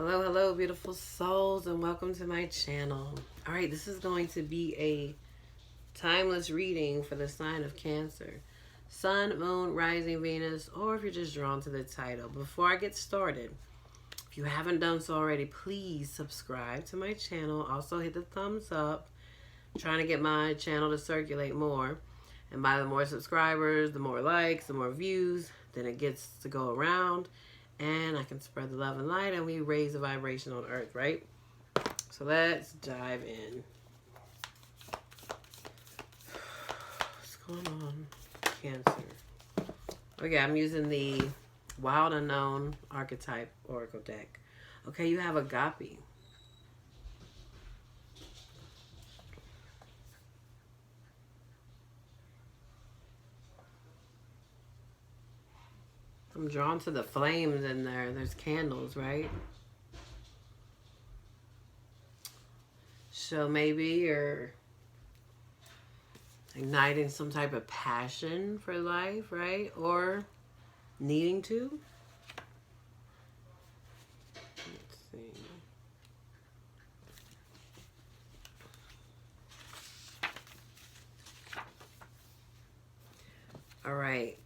Hello, beautiful souls, and welcome to my channel. All right, this is going to be a timeless reading for the sign of Cancer. Sun, Moon, Rising, Venus, or if you're just drawn to the title. Before I get started, if you haven't done so already, please subscribe to my channel. Also, hit the thumbs up. I'm trying to get my channel to circulate more. And by the more subscribers, the more likes, the more views, then it gets to go around. And I can spread the love and light, and we raise the vibration on earth, right? So let's dive in. What's going on? Cancer. Okay, I'm using the Wild Unknown Archetype Oracle deck. Okay, you have Agape. I'm drawn to the flames in there. There's candles, right? So maybe you're igniting some type of passion for life, right? Or needing to. Let's see. All right.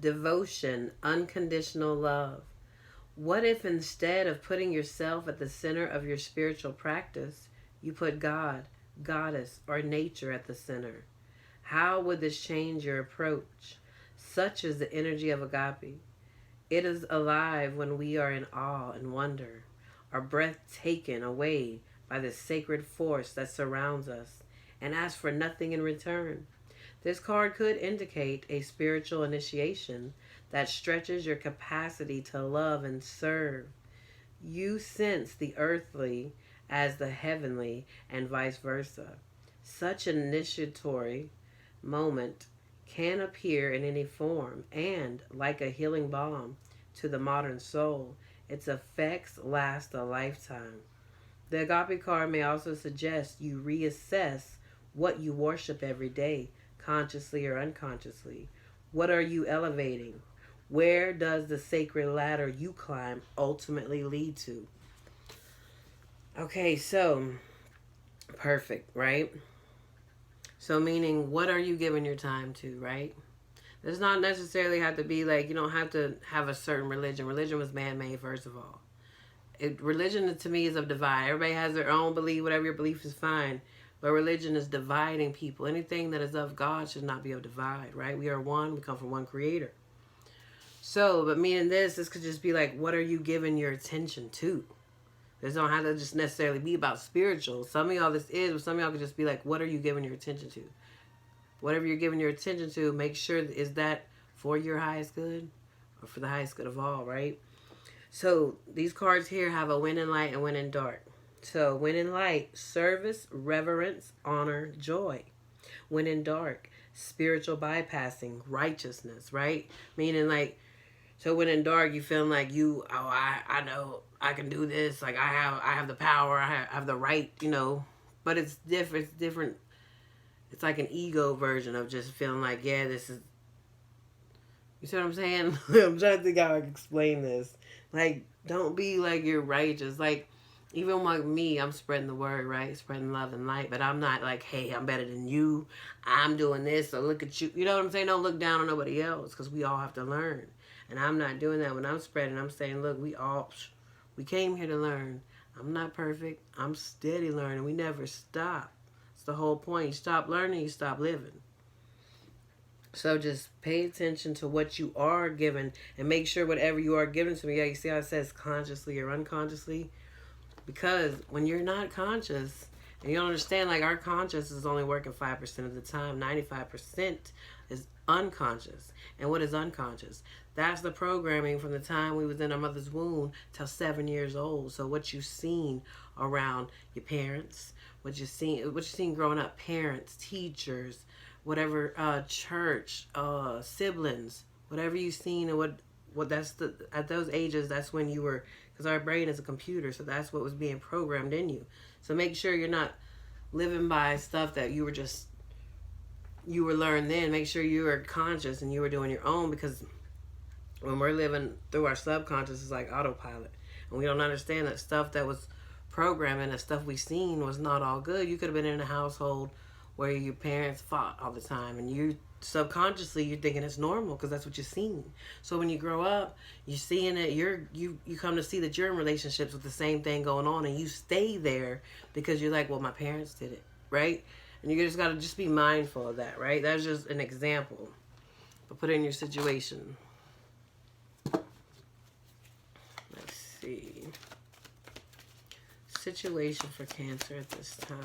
Devotion, unconditional love. What if instead of putting yourself at the center of your spiritual practice, you put God, Goddess, or nature at the center? How would this change your approach? Such is the energy of Agape. It is alive when we are in awe and wonder, our breath taken away by the sacred force that surrounds us, and ask for nothing in return. This card could indicate a spiritual initiation that stretches your capacity to love and serve. You sense the earthly as the heavenly and vice versa. Such an initiatory moment can appear in any form, and, like a healing balm to the modern soul, its effects last a lifetime. The Agape card may also suggest you reassess what you worship every day, consciously or unconsciously. What are you elevating? Where does the sacred ladder you climb ultimately lead to? Okay, so perfect, right? So meaning, what are you giving your time to, right? Does not necessarily have to be like, you don't have to have a certain religion. Religion was man-made, first of all. Religion to me is of divide. Everybody has their own belief. Whatever your belief is fine. But religion is dividing people. Anything that is of God should not be of divide, right? We are one. We come from one creator. So, but meaning this could just be like, what are you giving your attention to? This don't have to just necessarily be about spiritual. Some of y'all this is, but some of y'all could just be like, what are you giving your attention to? Whatever you're giving your attention to, make sure, is that for your highest good or for the highest good of all, right? So these cards here have a when in light and when in dark. So when in light, service, reverence, honor, joy. When in dark, spiritual bypassing, righteousness, right? Meaning like, so when in dark, you feeling like I know I can do this. Like I have the power. I have the right, but it's different. It's different. It's like an ego version of just feeling like, yeah, this is, you see what I'm saying? I'm trying to think how I can explain this. Like, don't be like you're righteous. Like, even like me, I'm spreading the word, right? Spreading love and light. But I'm not like, hey, I'm better than you. I'm doing this, so look at you. You know what I'm saying? Don't look down on nobody else, because we all have to learn. And I'm not doing that. When I'm spreading, I'm saying, look, we came here to learn. I'm not perfect. I'm steady learning. We never stop. It's the whole point. You stop learning, you stop living. So just pay attention to what you are given, and make sure whatever you are given to me, yeah, you see how it says consciously or unconsciously? Because when you're not conscious, and you don't understand, like, our conscious is only working 5% of the time. 95% is unconscious. And what is unconscious? That's the programming from the time we was in our mother's womb till 7 years old. So what you've seen around your parents, what you've seen growing up, parents, teachers, whatever, church, siblings, whatever you've seen, and what that's at those ages, that's when you were, because our brain is a computer, so that's what was being programmed in you. So make sure you're not living by stuff that you were learned then. Make sure you are conscious and you were doing your own, because when we're living through our subconscious, it's like autopilot. And we don't understand that stuff that was programming, that stuff we seen was not all good. You could have been in a household where your parents fought all the time, and you subconsciously you're thinking it's normal because that's what you're seeing. So when you grow up, you're seeing it. You come to see that you're in relationships with the same thing going on, and you stay there because you're like, well, my parents did it, right? And you just gotta just be mindful of that, right? That's just an example, but put it in your situation. Let's see. Situation for Cancer at this time.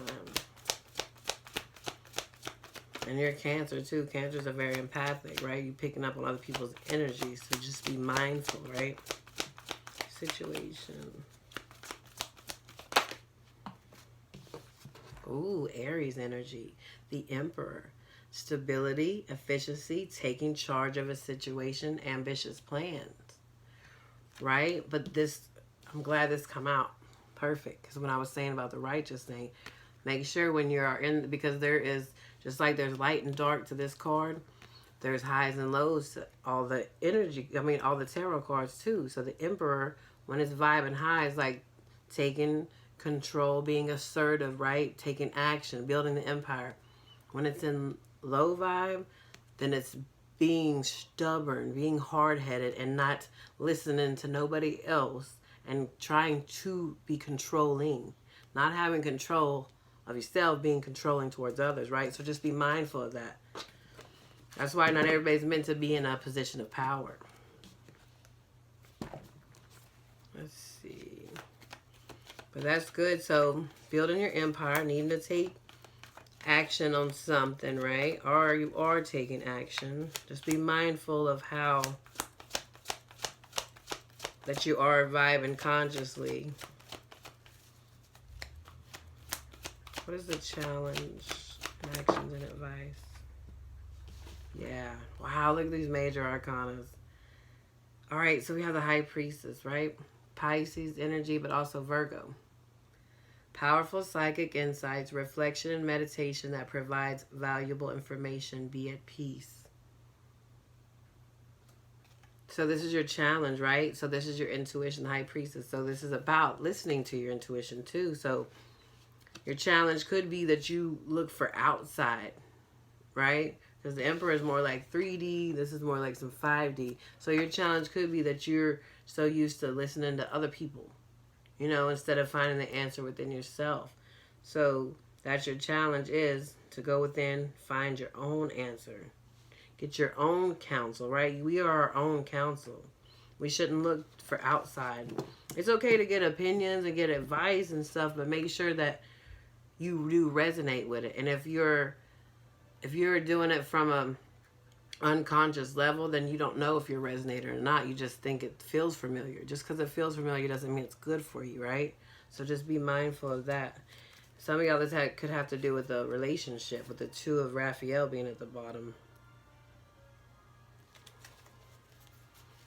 And you're Cancer too. Cancers are very empathic, right? You're picking up on other people's energy, so just be mindful, right? Situation. Ooh, Aries energy. The Emperor. Stability, efficiency, taking charge of a situation, ambitious plans. Right? But this, I'm glad this come out perfect. Because when I was saying about the righteous thing, make sure when you're in, because there is, just like there's light and dark to this card, there's highs and lows to all the energy, all the tarot cards too. So the Emperor, when it's vibing high, is like taking control, being assertive, right? Taking action, building the empire. When it's in low vibe, then it's being stubborn, being hard-headed, and not listening to nobody else and trying to be controlling. Not having control of yourself, being controlling towards others, right? So just be mindful of that. That's why not everybody's meant to be in a position of power. Let's see. But that's good. So building your empire, needing to take action on something, right? Or you are taking action. Just be mindful of how that you are vibing consciously. What is the challenge? Actions and advice. Yeah. Wow, look at these major arcanas. All right, so we have the High Priestess, right? Pisces energy, but also Virgo. Powerful psychic insights, reflection, and meditation that provides valuable information. Be at peace. So this is your challenge, right? So this is your intuition, High Priestess. So this is about listening to your intuition too. So your challenge could be that you look for outside, right? Because the Emperor is more like 3D. This is more like some 5D. So your challenge could be that you're so used to listening to other people, you know, instead of finding the answer within yourself. So that's your challenge, is to go within, find your own answer. Get your own counsel, right? We are our own counsel. We shouldn't look for outside. It's okay to get opinions and get advice and stuff, but make sure that you do resonate with it. And if you're doing it from a unconscious level, then you don't know if you're resonating or not. You just think it feels familiar. Just because it feels familiar doesn't mean it's good for you, right? So just be mindful of that. Some of y'all, this could have to do with a relationship, with the Two of Raphael being at the bottom.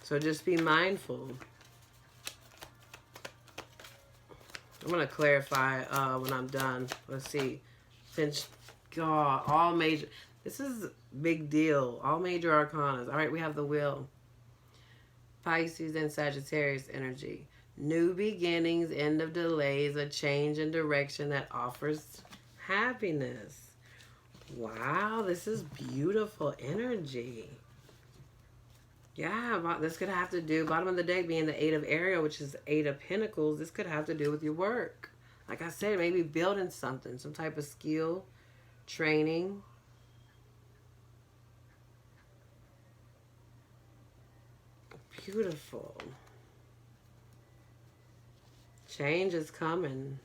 So just be mindful. I'm going to clarify when I'm done. Let's see. Since, God, all major... This is a big deal. All major arcanas. All right, we have the Wheel. Pisces and Sagittarius energy. New beginnings, end of delays, a change in direction that offers happiness. Wow, this is beautiful energy. Yeah, this could have to do, bottom of the deck being the Eight of Ariel, which is the Eight of Pentacles. This could have to do with your work. Like I said, maybe building something, some type of skill, training. Beautiful. Change is coming.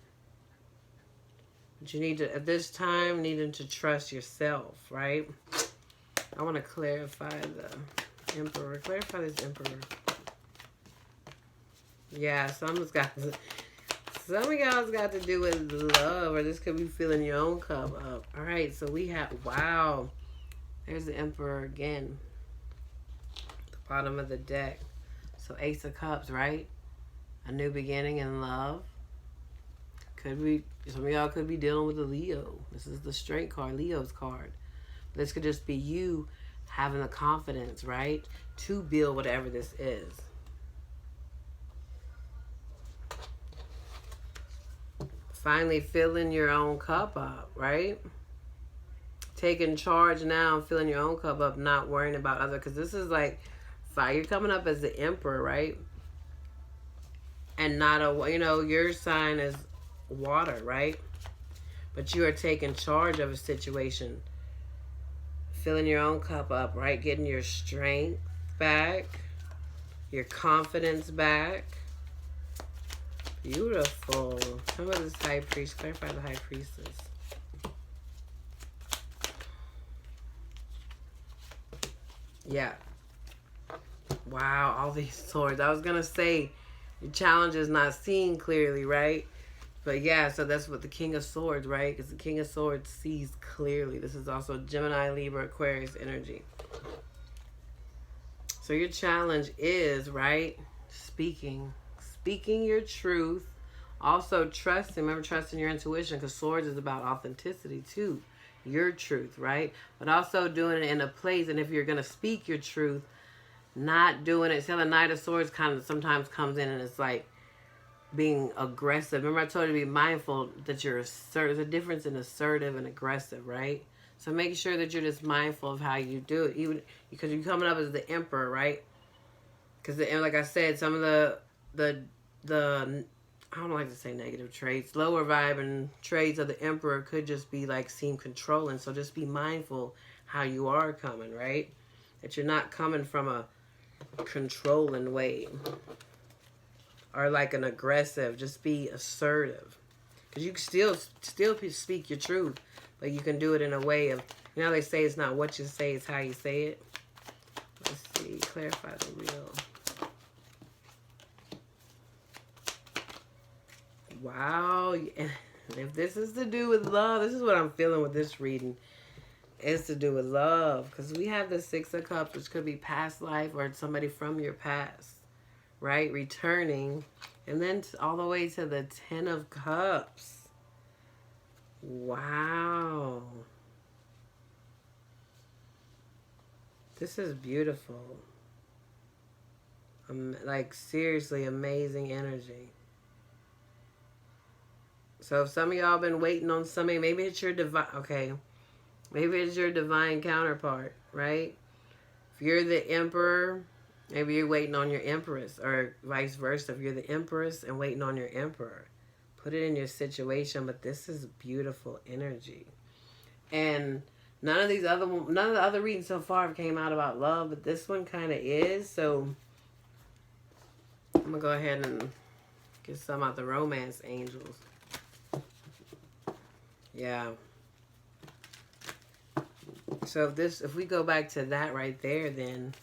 But you need to, at this time, needing to trust yourself, right? I want to clarify the Emperor. Clarify this Emperor. Yeah, some of y'all's got to do with love, or this could be filling your own cup up. All right, so we have, wow. There's the Emperor again. The bottom of the deck. So Ace of Cups, right? A new beginning in love. Could be, some of y'all could be dealing with a Leo. This is the Strength card, Leo's card. This could just be you having the confidence, right, to build whatever this is. Finally filling your own cup up, right? Taking charge now and filling your own cup up, not worrying about other, because this is like fire. You're coming up as the emperor, right? And not a, your sign is water, right? But you are taking charge of a situation, filling your own cup up, right? Getting your strength back, your confidence back. Beautiful. How about this high priest? Clarify the high priestess. Yeah. Wow, all these swords. I was going to say, your challenge is not seeing clearly, right? But yeah, so that's what the King of Swords, right? Because the King of Swords sees clearly. This is also Gemini, Libra, Aquarius energy. So your challenge is, right, speaking your truth. Also trusting, remember, trusting your intuition, because swords is about authenticity too. Your truth, right? But also doing it in a place, and if you're going to speak your truth, not doing it. So the Knight of Swords kind of sometimes comes in and it's like being aggressive. Remember I told you to be mindful that you're assertive. There's a difference in assertive and aggressive, right? So make sure that you're just mindful of how you do it, even because you're coming up as the emperor, right? Because like I said, some of the I don't like to say negative traits, lower vibe and traits of the emperor could just be like seem controlling. So just be mindful how you are coming, right? That you're not coming from a controlling way or like an aggressive. Just be assertive, because you can still speak your truth, but you can do it in a way of, they say it's not what you say, it's how you say it. Let's see, clarify the real. Wow. And if this is to do with love, this is what I'm feeling with this reading. It's to do with love, because we have the Six of Cups, which could be past life or somebody from your past, right? Returning. And then all the way to the Ten of Cups. Wow. This is beautiful. Like, seriously, amazing energy. So if some of y'all been waiting on somebody, maybe it's your divine, maybe it's your divine counterpart, right? If you're the emperor, maybe you're waiting on your empress, or vice versa. If you're the empress and waiting on your emperor, put it in your situation. But this is beautiful energy. And none of the other readings so far have came out about love, but this one kind of is. So I'm going to go ahead and get some out the romance angels. Yeah. So if we go back to that right there, then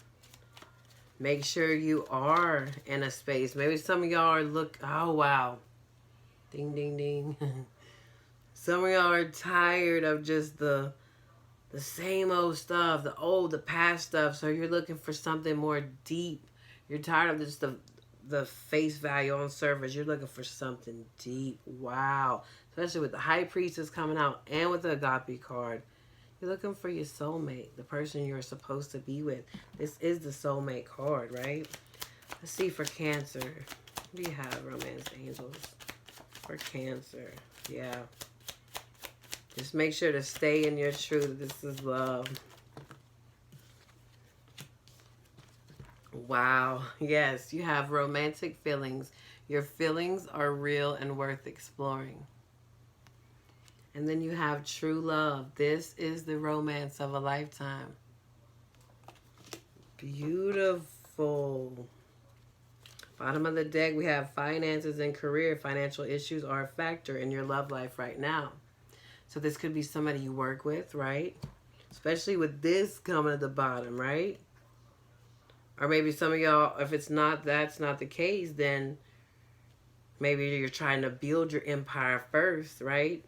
make sure you are in a space. Maybe some of y'all are oh wow. Ding, ding, ding. Some of y'all are tired of just the same old stuff, the past stuff. So you're looking for something more deep. You're tired of just the face value on surface. You're looking for something deep. Wow. Especially with the High Priestess coming out and with the Agape card. You're looking for your soulmate, the person you're supposed to be with. This is the soulmate card, right? Let's see for Cancer. What do you have, romance angels? For Cancer. Yeah. Just make sure to stay in your truth. This is love. Wow. Yes, you have romantic feelings. Your feelings are real and worth exploring. And then you have true love. This is the romance of a lifetime. Beautiful. Bottom of the deck, we have finances and career. Financial issues are a factor in your love life right now. So this could be somebody you work with, right? Especially with this coming at the bottom, right? Or maybe some of y'all, if that's not the case, then maybe you're trying to build your empire first, right?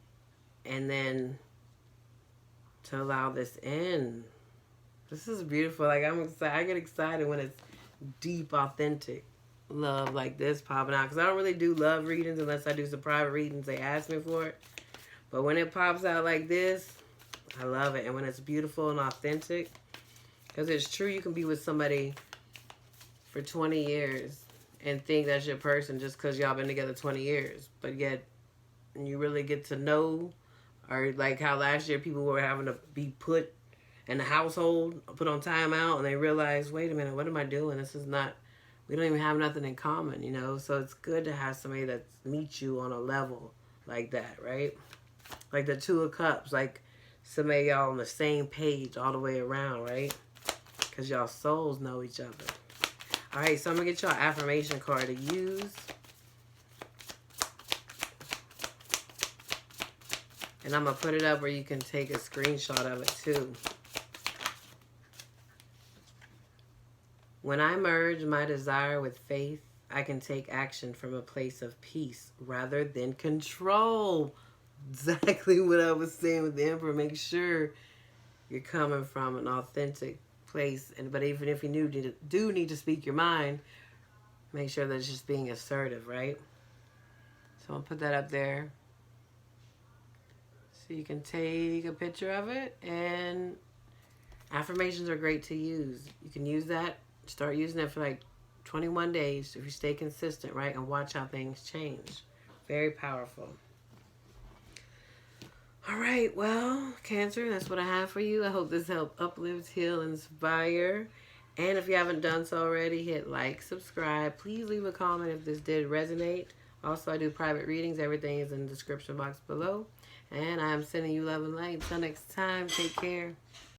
And then to allow this in. This is beautiful. Like, I'm excited. I get excited when it's deep, authentic love like this popping out. Because I don't really do love readings unless I do some private readings. They ask me for it. But when it pops out like this, I love it. And when it's beautiful and authentic, Because it's true, you can be with somebody for 20 years and think that's your person just because y'all been together 20 years. But yet, you really get to know, or like how last year people were having to be put in the household, put on timeout, and they realize, wait a minute, what am I doing? This is not, we don't even have nothing in common, you know? So it's good to have somebody that meets you on a level like that, right? Like the Two of Cups, like somebody y'all on the same page all the way around, right? Because y'all souls know each other. All right, so I'm going to get y'all affirmation card to use. And I'm going to put it up where you can take a screenshot of it too. When I merge my desire with faith, I can take action from a place of peace rather than control. Exactly what I was saying with the Emperor. Make sure you're coming from an authentic place. But even if you do need to speak your mind, make sure that it's just being assertive, right? So I'll put that up there. So you can take a picture of it. And affirmations are great to use. You can use that. Start using it for like 21 days if you stay consistent, right? And watch how things change. Very powerful. All right, well, Cancer, that's what I have for you. I hope this helped uplift, heal, inspire. And if you haven't done so already, hit like, subscribe. Please leave a comment if this did resonate. Also, I do private readings. Everything is in the description box below. And I'm sending you love and light. Until next time, take care.